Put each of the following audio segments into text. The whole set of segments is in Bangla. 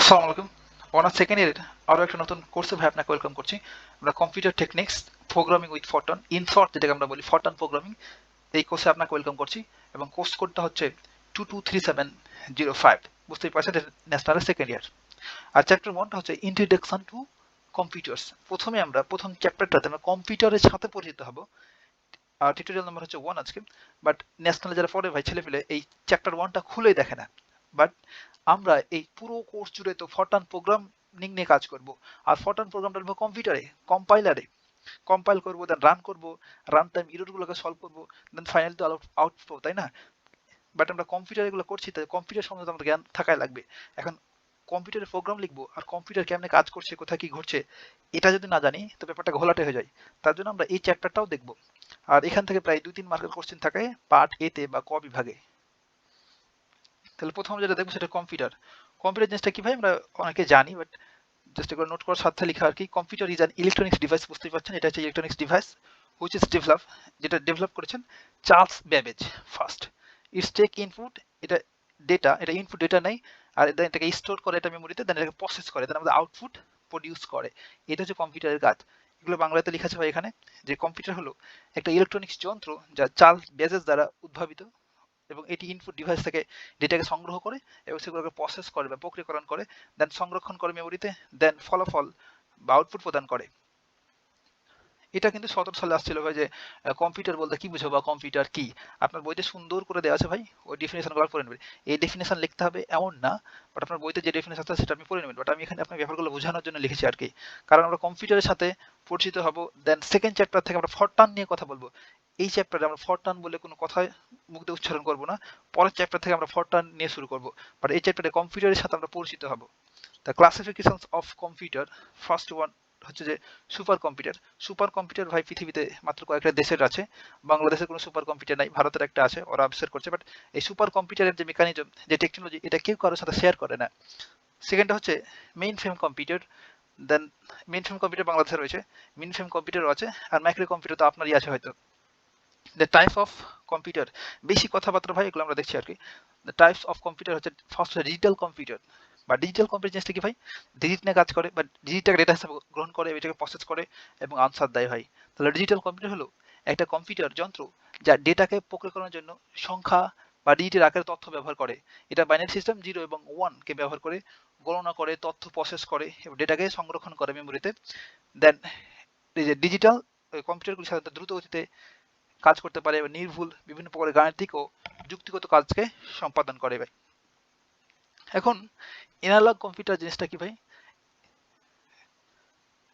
আসসালামু আলাইকুম। অনার্স সেকেন্ড ইয়ারের আরও একটা নতুন কোর্সে ভাই আপনাকে ওয়েলকাম করছি। আমরা computer techniques programming with Fortran in short যেটাকে আমরা বলি ফরট্রান প্রোগ্রামিং, এই কোর্সে আপনাকে ওয়েলকাম করছি এবং কোর্স কোডটা হচ্ছে 223705। বুঝতেই পারছেন এটা ন্যাশনালের সেকেন্ড ইয়ার। আর চ্যাপ্টার 1টা হচ্ছে ইন্ট্রোডাকশন টু কম্পিউটার্স। প্রথমে আমরা প্রথম চ্যাপ্টারটাতে আমরা কম্পিউটারের সাথে পরিচিত হব। আর টিউটোরিয়াল নাম্বার হচ্ছে 1 আজকে। বাট ন্যাশনালে যারা পড়ে ভাই ছেলেপেলে এই চ্যাপ্টার 1টা খুলেই দেখে না। বাট আমরা এই পুরো কোর্স জুড়ে তো ফরট্রান প্রোগ্রামিং নিয়ে কাজ করব। আর ফরট্রান প্রোগ্রামটা লিখবো কম্পিউটারে, কম্পাইলারে। কম্পাইল করবো, দেন রান করবো, রান টাইম এররগুলোকে সলভ করবো, দেন ফাইনালি তো আউটপুট, তাই না? বাট আমরা কম্পিউটার এগুলো করছি, তাই কম্পিউটার সম্বন্ধে আমাদের জ্ঞান থাকাই লাগবে। এখন কম্পিউটারে প্রোগ্রাম লিখবো আর কম্পিউটার কেমনে কাজ করছে, কোথায় কি ঘটছে, এটা যদি না জানি তো ব্যাপারটা ঘোলাটে হয়ে যায়। তার জন্য আমরা এই চ্যাপ্টারটাও দেখবো। আর এখান থেকে প্রায় 2-3 মার্কের কোশ্চেন থাকে পার্ট এ তে বা ক বিভাগে। তাহলে প্রথম যেটা দেখবো সেটা কম্পিউটার। কম্পিউটার জিনিসটা কি ভাই আমরা অনেকে জানি, বাট জাস্ট একবার নোট করার সাথে লেখা আর কি। Computer is an electronics device, বুঝতেই পারছেন এটা হচ্ছে electronics device which is develop, যেটা ডেভেলপ করেছেন Charles Babbage first. It's take input, এটা ডেটা, এটা ইনপুট ডেটা নেই আর দেন এটাকে স্টোর করে এটা মেমোরিতে, দেন এটাকে প্রসেস করে, দেন আমাদের আউটপুট প্রডিউস করে। এটা হচ্ছে কম্পিউটারের কাজ। এগুলো বাংলাতে লেখা আছে ভাই এখানে, যে কম্পিউটার হলো একটা ইলেকট্রনিক্স যন্ত্র যা চার্লস ব্যাবেজ দ্বারা উদ্ভাবিত এবং এটি ইনপুট ডিভাইস থেকে ডেটাকে সংগ্রহ করে এবং সেগুলোকে প্রসেস করে বা প্রক্রিয়াকরণ করে, দেন সংরক্ষণ করে মেমোরিতে, দেন ফলাফল বা আউটপুট প্রদান করে। এটা কিন্তু 17 সালে আসছিল ভাই, যে কম্পিউটার বলতে কি বুঝো বা কম্পিউটার কি। আপনার বইতে সুন্দর করে দেওয়া আছে ভাই, ওই ডেফিনেশন গুলো পড়ে নেবেন। এই ডেফিনেশন লিখতে হবে এমন না, বাট আপনার বইতে যে ডেফিনেশন আছে সেটা আপনি পড়ে নেবেন। বাট আমি এখানে আপনার ব্যাপারগুলো বোঝানোর জন্য লিখেছি আর কি। কারণ আমরা কম্পিউটারের সাথে পরিচিত হব, দেন সেকেন্ড চ্যাপ্টার থেকে আমরা ফরট্রান নিয়ে কথা বলবো। এই চ্যাপ্টারে আমরা ফরট্রান বলে কোনো কথাই মুখ দিয়ে উচ্চারণ করবো না। পরের চ্যাপ্টার থেকে আমরা ফরট্রান নিয়ে শুরু করবো। বাট এই চ্যাপ্টারে কম্পিউটারের সাথে আমরা পরিচিত হব। The classifications of computer, first one হচ্ছে যে সুপার কম্পিউটার। সুপার কম্পিউটার ভাই পৃথিবীতে মাত্র কয়েকটা দেশের আছে। বাংলাদেশের কোনো সুপার কম্পিউটার নাই, ভারতের একটা আছে, ওরা আবিষ্কার করছে। বাট এই সুপার কম্পিউটারের যে মেকানিজম, যে টেকনোলজি, এটা কেউ কারোর সাথে শেয়ার করে না। সেকেন্ডটা হচ্ছে main frame computer. Then main frame computer বাংলাদেশে রয়েছে, মেইন ফ্রেম কম্পিউটারও আছে, আর মাইক্রো কম্পিউটার তো আপনারই আছে হয়তো। দ্য টাইপ অফ কম্পিউটার, বেশি কথাবার্তা ভাই এগুলো আমরা দেখছি আর কি। দ্য টাইপস অফ কম্পিউটার হচ্ছে ফার্স্ট ডিজিটাল কম্পিউটার বা ডিজিটাল কম্পিউটার জিনিসটা কি ভাই, ডিজিট নিয়ে কাজ করে বা ডিজিটাল ডেটা হিসাবে গ্রহণ করে, এটাকে প্রসেস করে এবং আনসার দেয় ভাই। তাহলে ডিজিটাল কম্পিউটার হলো একটা কম্পিউটার যন্ত্র যা ডেটাকে প্রক্রিয়াকরণের জন্য সংখ্যা বা ডিজিটের আকারে তথ্য ব্যবহার করে। এটা বাইনারি সিস্টেম 0 এবং 1 কে ব্যবহার করে গণনা করে, তথ্য প্রসেস করে এবং ডেটাকে সংরক্ষণ করে মেমোরিতে। দেন এই যে ডিজিটাল কম্পিউটারগুলি সাধারণত দ্রুত গতিতে কাজ করতে পারে এবং নির্ভুল বিভিন্ন প্রকারের গাণিতিক ও যুক্তিগত কাজকে সম্পাদন করে ভাই। এখন এনালগ কম্পিউটার জিনিসটা কি ভাই?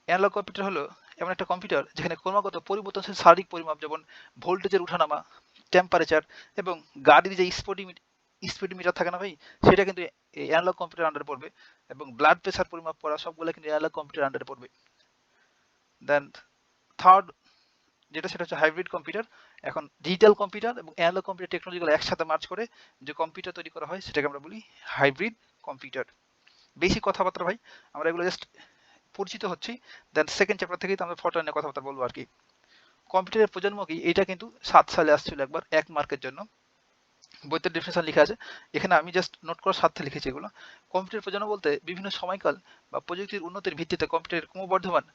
অ্যানালগ কম্পিউটার হলো এমন একটা কম্পিউটার যেখানে ক্রমাগত পরিবর্তনশীল শারীরিক পরিমাপ, যেমন ভোল্টেজের উঠানামা, টেম্পারেচার এবং গাড়ির যে স্পিডোমিটার থাকে না ভাই, সেটা কিন্তু এই অ্যানালগ কম্পিউটার আন্ডারে পড়বে। এবং ব্লাড প্রেসার পরিমাপ করা সবগুলো কিন্তু অ্যানালগ কম্পিউটার আন্ডারে পড়বে। দেন থার্ড যেটা, সেটা হচ্ছে হাইব্রিড কম্পিউটার। এখন ডিজিটাল কম্পিউটার এবং অ্যানালগ কম্পিউটার টেকনোলজিগুলো একসাথে মার্চ করে যে কম্পিউটার তৈরি করা হয় সেটাকে আমরা বলি হাইব্রিড কম্পিউটার। বেশি কথাবার্তা ভাই, আমরা এগুলো জাস্ট পরিচিত হচ্ছি। দেন সেকেন্ড চ্যাপ্টার থেকেই তো আমরা ফরট্রান নিয়ে কথাবার্তা বলবো আর কি। কম্পিউটারের প্রজন্ম কি, এটা কিন্তু 7 সালে আসছিল একবার 1 মার্কের জন্য, বইতে ডেফিনেশন লেখা আছে। এখানে আমি জাস্ট নোট করার স্বার্থে লিখেছি এগুলো। কম্পিউটার প্রজন্ম বলতে বিভিন্ন সময়কাল বা প্রযুক্তির উন্নতির ভিত্তিতে কম্পিউটারের ক্রমবর্ধমান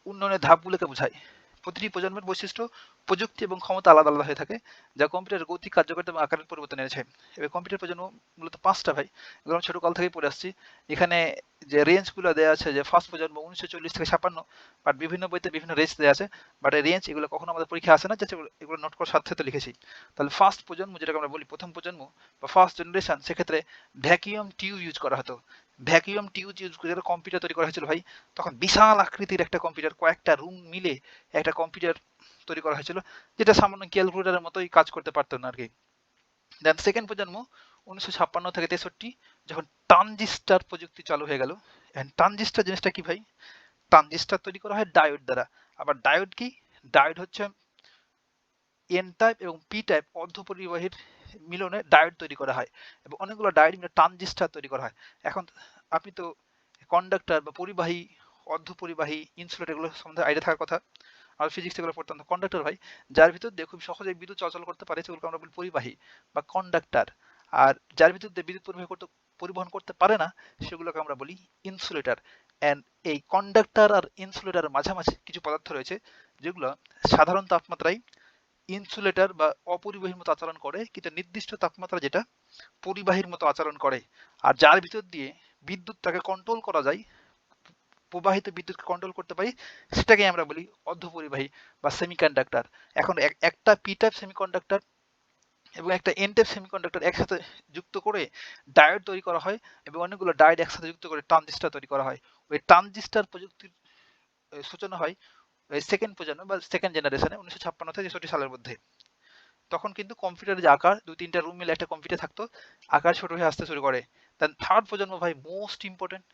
উন্নয়নের ধাপগুলোকে বোঝায়। প্রতিটি প্রজন্মের বৈশিষ্ট্য, প্রযুক্তি এবং ক্ষমতা আলাদা আলাদা হয়ে থাকে, যা কম্পিউটারের গতি, কার্যকারিতা এবং আকারের পরিবর্তন এনেছে। এবার কম্পিউটার প্রজন্ম মূলত 5টা ভাই, এগুলো আমি ছোটকাল থেকেই পড়ে আসছি। এখানে যে রেঞ্জগুলো দেওয়া আছে, যে ফার্স্ট প্রজন্ম 1940 থেকে 56, বাট বিভিন্ন বইতে বিভিন্ন রেঞ্জ দেওয়া আছে। বাট এই রেঞ্জ এগুলো কখনো আমাদের পরীক্ষা আসে না, যে এগুলো নোট করার সাথে লিখেছি। তাহলে ফার্স্ট প্রজন্ম যেটাকে আমরা বলি প্রথম প্রজন্ম বা ফার্স্ট জেনারেশন, সেক্ষেত্রে ভ্যাকিউম টিউব ইউজ করা হতো। ভ্যাকিউম টিউব ইউজ করে কম্পিউটার তৈরি করা হয়েছিল ভাই। তখন বিশাল আকৃতির একটা কম্পিউটার, কয়েকটা রুম মিলে একটা কম্পিউটার তৈরি করা হয়েছিল, যেটা সামান্য ক্যালকুলেটারের মতোই কাজ করতে পারতো না আর কি। দেন সেকেন্ড প্রজন্ম 1956 থেকে 63, যখন ট্রানজিস্টার প্রযুক্তি চালু হয়ে গেল। ট্রানজিস্টার জিনিসটা কি ভাই? ট্রানজিস্টার তৈরি করা হয় ডায়োড দ্বারা। আবার ডায়োড কি? ডায়োড হচ্ছে এন টাইপ এবং পি টাইপ অর্ধপরিবাহীর মিলনে ডায়োড তৈরি করা হয় এবং অনেকগুলো ডায়োড মিলে ট্রানজিস্টার তৈরি করা হয়। এখন আপনি তো কন্ডাক্টর বা পরিবাহী, অর্ধপরিবাহী, ইনসুলেটর এগুলো সম্বন্ধে আইডিয়া থাকার কথা। আর ফিজিক্স এগুলো পড়তাম। কন্ডাক্টর ভাই যার ভিতর দিয়ে খুব সহজে বিদ্যুৎ চলাচল করতে পারে সেগুলোকে আমরা বলি পরিবাহী বা কন্ডাক্টর। আর যার ভিতর দিয়ে বিদ্যুৎ পরিবাহী করতে পরিবহন করতে পারে না সেগুলোকে আমরা বলি ইনসুলেটর। অ্যান্ড এই কন্ডাক্টর আর ইনসুলেটরের মাঝামাঝি কিছু পদার্থ রয়েছে যেগুলো সাধারণ তাপমাত্রায় ইনসুলেটর বা অপরিবাহীর মতো আচরণ করে, কিন্তু নির্দিষ্ট তাপমাত্রা যেটা পরিবাহীর মতো আচরণ করে, আর যার ভিতর দিয়ে বিদ্যুৎটাকে কন্ট্রোল করা যায়, প্রবাহিত বিদ্যুৎকে কন্ট্রোল করতে পারি, সেটাকে আমরা বলি অর্ধপরিবাহী বা সেমিকন্ডাক্টর। এখন একটা পি টাইপ সেমিকন্ডাক্টর এবং একটা এন টাইপ সেমিকন্ডাক্টর একসাথে যুক্ত করে ডায়োড তৈরি করা হয়, এবং অনেকগুলো ডায়োড একসাথে যুক্ত করে ট্রানজিস্টর তৈরি করা হয়। ওই ট্রানজিস্টর প্রযুক্তির সূচনা হয় ওই সেকেন্ড প্রজন্ম বা সেকেন্ড জেনারেশনে 1956 থেকে 63 সালের মধ্যে। তখন কিন্তু কম্পিউটারের যে আকার, 2-3টা রুম মিলে একটা কম্পিউটার থাকতো, আকার ছোট হয়ে আসতে শুরু করে। দেন থার্ড প্রজন্ম ভাই মোস্ট ইম্পর্টেন্ট,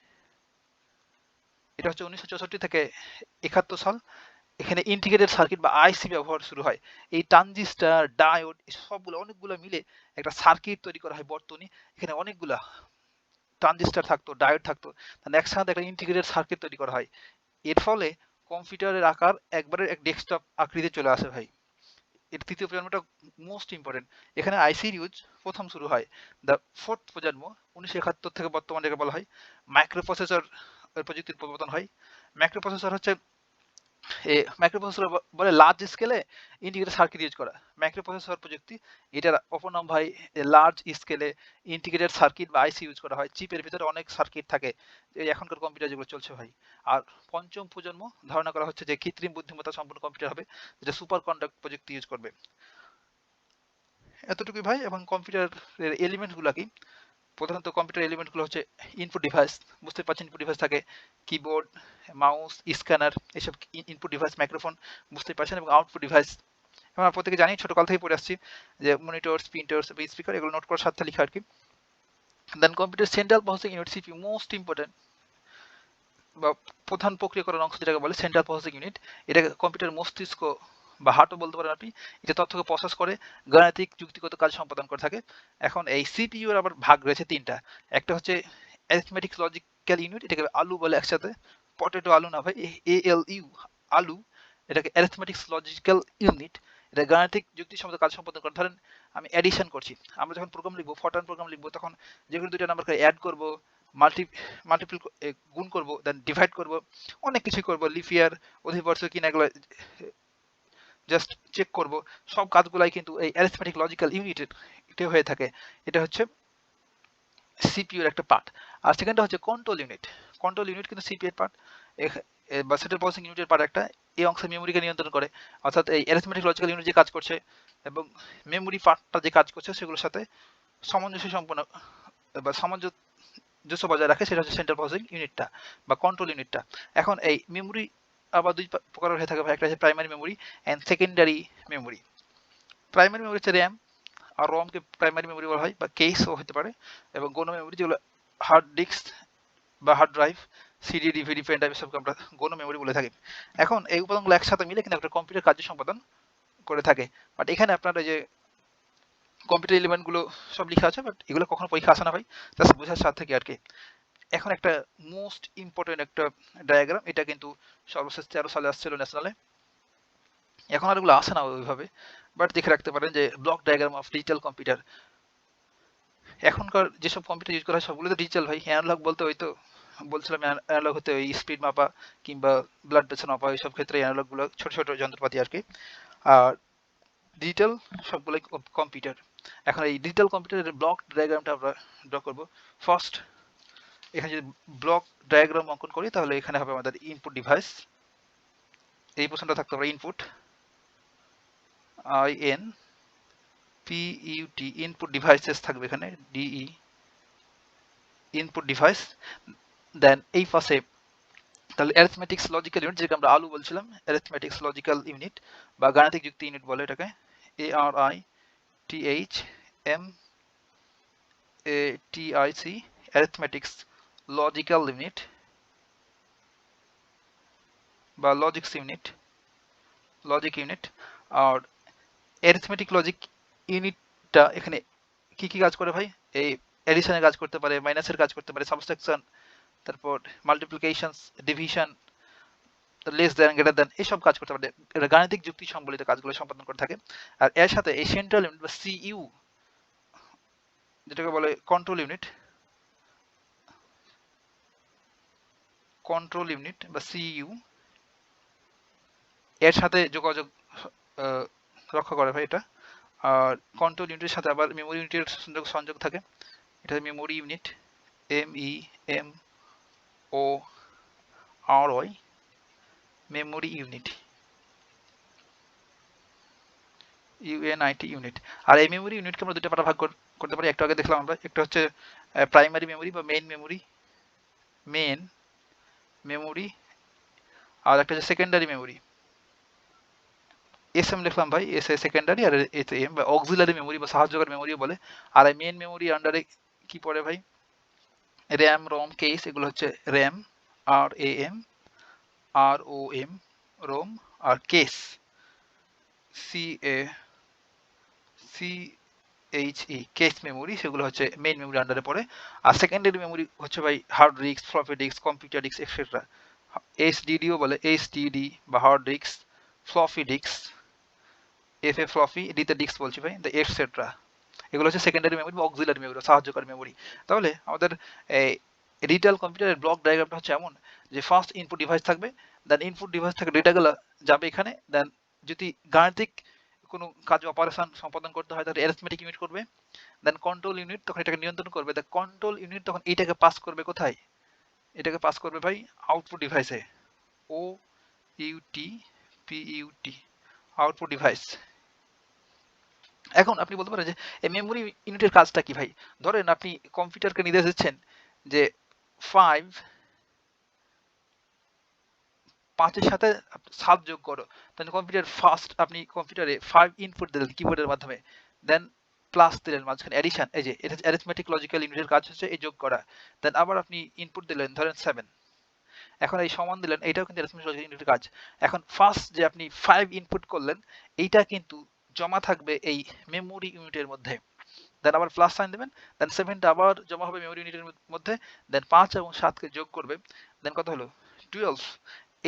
এটা হচ্ছে 1964 থেকে 71 সাল। এখানে ইন্টিগ্রেটেড সার্কিট বা আইসি ব্যবহার শুরু হয়। এই ট্রানজিস্টর, ডায়োড সবগুলো অনেকগুলো মিলে একটা সার্কিট তৈরি করা হয় বর্তনী। এখানে অনেকগুলা ট্রানজিস্টর থাকতো, ডায়োড থাকতো, একসাথে একটা ইন্টিগ্রেটেড সার্কিট তৈরি করা হয়। এর ফলে কম্পিউটারের আকার একবারে এক ডেস্কটপ আকৃতি চলে আসে ভাই। এর তৃতীয় প্রজন্মটা মোস্ট ইম্পর্টেন্ট। এখানে আইসির ইউজ প্রথম শুরু হয়। দ্য ফোর্থ প্রজন্ম 1971 থেকে বর্তমানে যেটা বলা হয় মাইক্রো প্রসেসর প্রযুক্তির প্রবর্তন হয়। মাইক্রো প্রসেসর হচ্ছে মাইক্রোপ্রসেসর বলে লার্জ স্কেলে ইন্টিগ্রেটেড সার্কিট ইউজ করা। মাইক্রোপ্রসেসর প্রযুক্তি, এটার অপর নাম ভাই লার্জ স্কেলে ইন্টিগ্রেটেড সার্কিট বা আইসি ইউজ করা হয়। চিপের ভিতরে অনেক সার্কিট থাকে, এই এখনকার কম্পিউটার যেগুলো চলছে ভাই। আর পঞ্চম প্রজন্ম ধারণা করা হচ্ছে যে কৃত্রিম বুদ্ধিমত্তা সম্পন্ন কম্পিউটার হবে, যেটা সুপার কন্ডাক্ট প্রযুক্তি ইউজ করবে। এতটুকুই ভাই। এবং কম্পিউটারের এলিমেন্টগুলো কি? প্রধানত কম্পিউটার এলিমেন্টগুলো হচ্ছে ইনপুট ডিভাইস, বুঝতে পারছেন ইনপুট ডিভাইস থাকে কিবোর্ড, মাউস, স্ক্যানার, এসব ইনপুট ডিভাইস, মাইক্রোফোন বুঝতে পারছেন, এবং আউটপুট ডিভাইস আমরা প্রত্যেকে জানি, ছোটকাল থেকে পড়ে আসছি যে মনিটরস, প্রিন্টার্স, স্পিকার, এগুলো নোট করার সাথে লেখা আর কি। Then computer central processing unit CPU most important, বা প্রধান প্রক্রিয়াকরণ অংশ যেটাকে বলে সেন্ট্রাল প্রসেসিং ইউনিট। এটা কম্পিউটার মস্তিষ্ক বা হার্টও বলতে পারেন আপনি। এটা তথ্যকে প্রসেস করে গাণিতিক যুক্তিগত কাজ সম্পাদন করে থাকে। এখন এই সিপিইউর আবার ভাগ রয়েছে তিনটা। একটা হচ্ছে অ্যারিথমেটিক লজিক্যাল ইউনিট, এটাকে আলু বলে একসাথে, পটেটো আলু না ভাই, ALU আলু। এটাকে অ্যারিথমেটিক লজিক্যাল ইউনিট, এটা গাণিতিক যুক্তিসম্মত কাজ সম্পাদন করে। ধরেন আমি অ্যাডিশন করছি, আমরা যখন প্রোগ্রাম লিখবো, ফরট্রান প্রোগ্রাম লিখবো, তখন যেগুলো দুইটা নাম্বারকে অ্যাড করবো, মাল্টিপল গুণ করব, দেন ডিভাইড করব, অনেক কিছু করব, লিফিয়ার অধিবর্ষ কিনা এগুলো জাস্ট চেক করব, সব কাজগুলাই কিন্তু এই অ্যারিথমেটিক লজিক্যাল ইউনিটে হয়ে থাকে। এটা হচ্ছে সিপিইউর একটা পার্ট। আর সেকেন্ডটা হচ্ছে কন্ট্রোল ইউনিট। কন্ট্রোল ইউনিট কিন্তু সিপিইউর পার্ট বা সেন্ট্রাল প্রসেসিং ইউনিটের পার্ট একটা। এই অংশে মেমোরিকে নিয়ন্ত্রণ করে, অর্থাৎ এই অ্যারিথমেটিক লজিক্যাল ইউনিট যে কাজ করছে এবং মেমোরি পার্টটা যে কাজ করছে সেগুলোর সাথে সামঞ্জস্য সম্পন্ন বা সামঞ্জস্য বজায় রাখে, সেটা হচ্ছে সেন্ট্রাল প্রসেসিং ইউনিটটা বা কন্ট্রোল ইউনিটটা। এখন এই মেমোরি আবার দুই প্রকার হয়ে থাকে ভাই, একটা হচ্ছে primary memory and secondary memory. Primary memory হচ্ছে র্যাম, আর রমকে প্রাইমারি মেমোরি বলা হয় বা কেসও হতে পারে, এবং গৌণ মেমোরি যেগুলো হার্ড ডিস্ক বা hard drive, CD, DVD, pen drive, সবকে আমরা গৌণ মেমোরি বলে থাকি। এখন এই উপাদানগুলো একসাথে মিলে কিন্তু একটা কম্পিউটার কার্য সম্পাদন করে থাকে। বাট এখানে আপনার যে কম্পিউটার এলিমেন্টগুলো সব লেখা আছে, বাট এগুলো কখনো পরীক্ষা আসে না ভাই, জাস্ট বোঝার সাথে কি আর কি। এখন একটা মোস্ট ইম্পর্টেন্ট একটা ডায়াগ্রাম, এটা কিন্তু সর্বশেষ 13 সালে আসছিল ন্যাশনালে, এখন আর এগুলো আসে না ওইভাবে, বাট দেখে রাখতে পারেন যে block diagram of digital computer. এখনকার যেসব কম্পিউটার ইউজ করা হয় সবগুলো তো ডিজিটাল ভাই। অ্যানালগ বলতে ওই তো বলছিলাম, অ্যানালগ হতে ওই স্পিড মাপা কিংবা ব্লাড প্রেশার মাপা, এইসব ক্ষেত্রে অ্যানালগগুলো ছোট ছোট যন্ত্রপাতি আর কি। আর ডিজিটাল সবগুলোই কম্পিউটার। এখন এই ডিজিটাল কম্পিউটারের ব্লক ডায়াগ্রামটা আমরা ড্র করবো। ফার্স্ট এখানে যদি ব্লক ডায়াগ্রাম অঙ্কন করি, তাহলে এখানে হবে আমাদের ইনপুট ডিভাইস, এই পোর্শনটা থাকতে পারে ইনপুট, INPUT, ইনপুট ডিভাইসেস থাকবে এখানে, DE, ইনপুট ডিভাইস। দেন এই পাশে তাহলে অ্যারিথমেটিক্স লজিক্যাল ইউনিট, যেটাকে আমরা আলু বলছিলাম, অ্যারিথমেটিক্স লজিক্যাল ইউনিট বা গাণিতিক যুক্তি ইউনিট বলে এটাকে, ARITHMATIC, অ্যারিথমেটিক্স লজিক্যাল ইউনিট বা লজিক্স ইউনিট, লজিক ইউনিট। আর অ্যারিথমেটিক লজিক ইউনিটটা এখানে কি কি কাজ করে ভাই? এই এডিশনের কাজ করতে পারে, মাইনাসের কাজ করতে পারে, সাবট্রাকশন, তারপর multiplication, division, less than, greater than, এইসব কাজ করতে পারে। এটা গাণিতিক যুক্তি সম্বলিত কাজগুলো সম্পাদন করে থাকে। আর এর সাথে এই সেন্ট্রাল ইউনিট বা সিইউ, যেটাকে বলে কন্ট্রোল ইউনিট, কন্ট্রোল ইউনিট বা সিইউ এর সাথে যোগাযোগ আহ, রক্ষা করে ভাই এটা। আর কন্ট্রোল ইউনিটের সাথে আবার মেমোরি ইউনিটের সংযোগ সংযোগ থাকে, এটা memory unit, MEMORY, memory unit, unit. আর এই মেমোরি ইউনিটকে আমরা দুটো পার্টে ভাগ করতে পারি, একটু আগে দেখলাম আমরা, একটা হচ্ছে প্রাইমারি মেমোরি বা মেন মেমোরি, আর একটা হচ্ছে সেকেন্ডারি মেমোরি। এস এম লিখলাম ভাই, এস এ সেকেন্ডারি, আর এস এম বা অক্সিলারি মেমোরি বা সাহায্যকারী মেমোরি বলে। আর এই মেন মেমোরি আন্ডারে কি পড়ে ভাই? র্যাম, রম, কেস, এগুলো হচ্ছে র্যাম, ROM, রোম, আর কেস, সি কেস মেমোরি, সেগুলো হচ্ছে মেইন মেমোরি আন্ডারে পড়ে। আর সেকেন্ডারি মেমোরি হচ্ছে ভাই hard disk, floppy disk, computer disk etcetera. HDDও বলে, HDD বা hard disk, floppy disk, floppy, ডিতে ডিস্ক বলছি ভাই, দ্য এক্সেট্রা। এগুলো হচ্ছে সেকেন্ডারি মেমোরি বা অক্সিলারি মেমোরি, সাহায্যকারী মেমোরি। তাহলে আমাদের এই ডিজিটাল কম্পিউটারের ব্লক ডায়াগ্রামটা হচ্ছে এমন যে ফার্স্ট ইনপুট ডিভাইস থাকবে, দেন ইনপুট ডিভাইস থেকে ডেটাগুলো যাবে এখানে, দেন যদি গাণিতিক কোনো কাজ অপারেশন সম্পাদন করতে হয় তাহলে অ্যারিথমেটিক ইউনিট করবে, দেন কন্ট্রোল ইউনিট তখন এটাকে নিয়ন্ত্রণ করবে, দ্য কন্ট্রোল ইউনিট তখন এইটাকে পাস করবে কোথায়? এটাকে পাস করবে ভাই আউটপুট ডিভাইসে, OUTPUT, আউটপুট ডিভাইস। এখন আপনি বলতে পারেন যে এই মেমোরি ইউনিটের কাজটা কি ভাই? ধরেন আপনি কম্পিউটারকে নির্দেশ দিচ্ছেন যে 5 এর সাথে 7 যোগ করো, দেন কম্পিউটার ফার্স্ট আপনি কম্পিউটারে 5 ইনপুট দিলেন কিবোর্ডের মাধ্যমে, দেন প্লাস দিলেন মাঝখানে অ্যাডিশন, এই যে এটা অ্যারিথমেটিক লজিক্যাল ইউনিটের কাজ হচ্ছে এই যোগ করা। দেন আবার আপনি ইনপুট দিলেন ধরেন 7, এখন এই সমান দিলেন, এইটাও কিন্তু অ্যারিথমেটিক লজিক্যাল ইউনিটের কাজ। এখন ফার্স্ট যে আপনি 5 ইনপুট করলেন এইটা কিন্তু জমা থাকবে এই মেমোরি ইউনিটের মধ্যে, দেন আবার প্লাস সাইন দেবেন, দেন 7টা আবার জমা হবে মেমোরি ইউনিটের মধ্যে, দেন 5 এবং 7কে যোগ করবে, দেন কত হলো 12।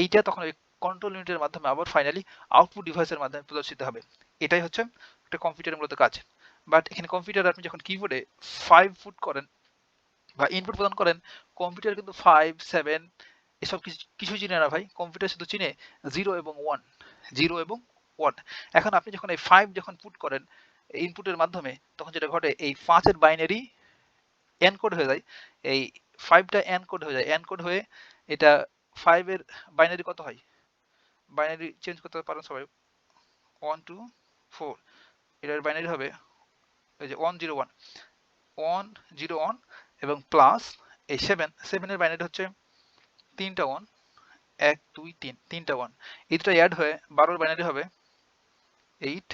এইটা তখন ওই কন্ট্রোল ইউনিটের মাধ্যমে আবার ফাইনালি আউটপুট ডিভাইসের মাধ্যমে প্রদর্শিত হবে। এটাই হচ্ছে একটা কম্পিউটারের মূলত কাজ। বাট এখানে কম্পিউটার আপনি যখন কিবোর্ডে 5 ফুট করেন বা ইনপুট প্রদান করেন, কম্পিউটার কিন্তু 5, 7 এসব কিছু চিনে না ভাই, কম্পিউটার শুধু চিনে 0 এবং 1, 0 এবং 1। এখন আপনি যখন এই 5 যখন পুট করেন ইনপুটের মাধ্যমে, তখন যেটা ঘটে এই 5 এর বাইনারি এনকোড হয়ে যায়, এই 5টা এনকোড হয়ে যায়, এনকোড হয়ে এটা 5 এর বাইনারি কত হয়? বাইনারি চেঞ্জ করতে পারেন সবাই, 1 2 4, এটার বাইনারি হবে এই যে 101, 101 এবং প্লাস এই 7 এর বাইনারি হচ্ছে 3টা 1, 1 2 3, 3টা 1, এই দুটো অ্যাড হয়ে 12 এর বাইনারি হবে 8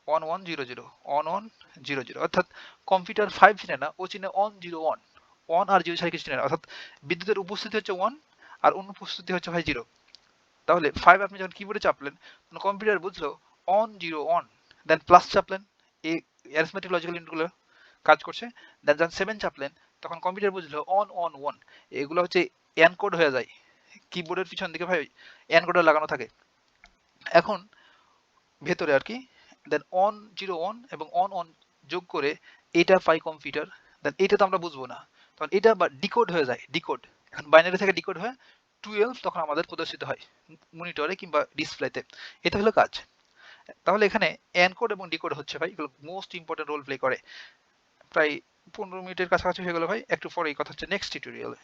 1100, 1100। অর্থাৎ কম্পিউটার 5 চিনে না, ও চিনে 101, 1 আর 0 ছাড়া কিছু চিনে না। অর্থাৎ বিদ্যুতের উপস্থিতি হচ্ছে 1 আর অনুপস্থিতি হচ্ছে ভাই 0। তাহলে 5 আপনি যখন কিবোর্ডে চাপলেন তখন কম্পিউটার বুঝলো 101, দেন প্লাস চাপলেন, এই অ্যারিথমেটিক লজিক্যাল ইউনিটগুলো কাজ করছে, দেন যখন 7 চাপলেন তখন কম্পিউটার বুঝলো 111। এগুলো হচ্ছে এনকোড হয়ে যায় কিবোর্ডের পিছন দিকে ভাই, এনকোডার লাগানো থাকে এখন ভেতরে আর কি। দেন 101 এবং 11 যোগ করে এটা পাই কম্পিউটার, দেন এটা তো আমরা বুঝবো না, তখন এটা বা ডিকোড হয়ে যায়, ডিকোড, এখন বাইনারি থেকে ডিকোড হয়ে 12 তখন আমাদের প্রদর্শিত হয় মনিটরে কিংবা ডিসপ্লেতে। এটা হলো কাজ। তাহলে এখানে এনকোড এবং ডিকোড হচ্ছে ভাই এগুলো মোস্ট ইম্পর্টেন্ট রোল প্লে করে। প্রায় 15 মিনিটের কাছাকাছি হয়ে গেল ভাই, একটু পরে এই কথা হচ্ছে নেক্সট টিউটোরিয়ালে।